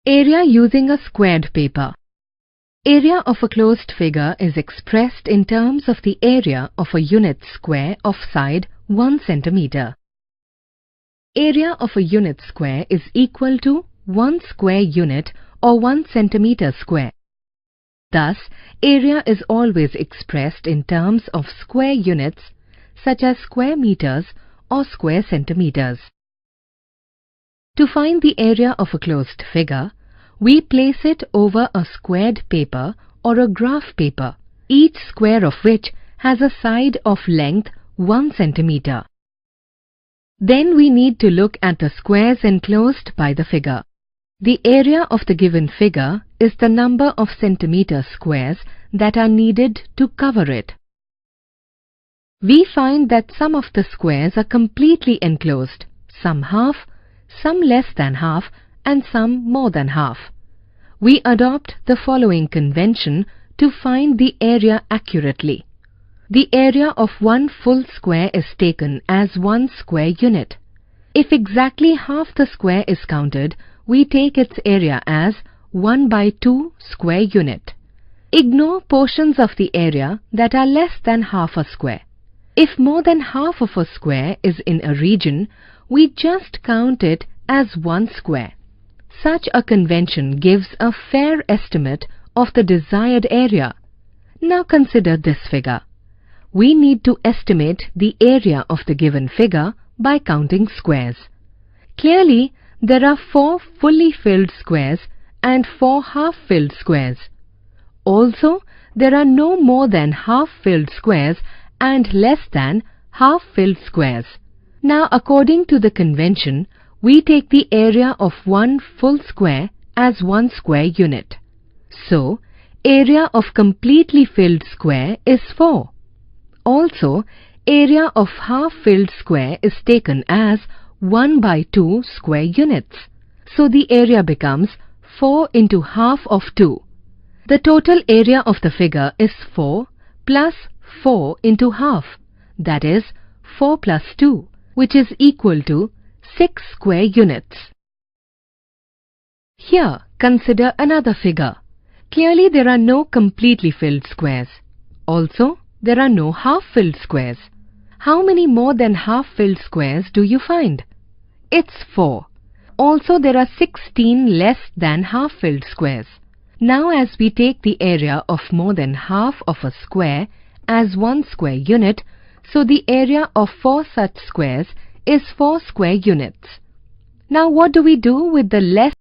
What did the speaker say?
Area using a squared paper. Area of a closed figure is expressed in terms of the area of a unit square of side 1 centimeter. Area of a unit square is equal to 1 square unit or 1 centimeter square. Thus, area is always expressed in terms of square units such as square meters or square centimeters. To find the area of a closed figure, we place it over a squared paper or a graph paper, each square of which has a side of length 1 centimeter. Then we need to look at the squares enclosed by the figure. The area of the given figure is the number of centimeter squares that are needed to cover it. We find that some of the squares are completely enclosed, some half, some less than half, and some more than half. We adopt the following convention to find the area accurately. The area of one full square is taken as 1 square unit. If exactly half the square is counted, we take its area as 1/2 square unit. Ignore portions of the area that are less than half a square. If more than half of a square is in a region, we just count it as 1 square. Such a convention gives a fair estimate of the desired area. Now consider this figure. We need to estimate the area of the given figure by counting squares. Clearly, there are 4 fully filled squares and 4 half-filled squares. Also, there are no more than half-filled squares and less than half-filled squares. Now, according to the convention, we take the area of one full square as 1 square unit. So, area of completely filled square is 4. Also, area of half-filled square is taken as 1/2 square units. So, the area becomes 4 into half of 2. The total area of the figure is 4 plus 4 into half, that is 4 plus 2, which is equal to 6 square units. Here, consider another figure. Clearly, there are no completely filled squares. Also, there are no half-filled squares. How many more than half-filled squares do you find? It's 4. Also, there are 16 less than half-filled squares. Now, as we take the area of more than half of a square as 1 square unit, so the area of 4 such squares is 4 square units. Now, what do we do with the less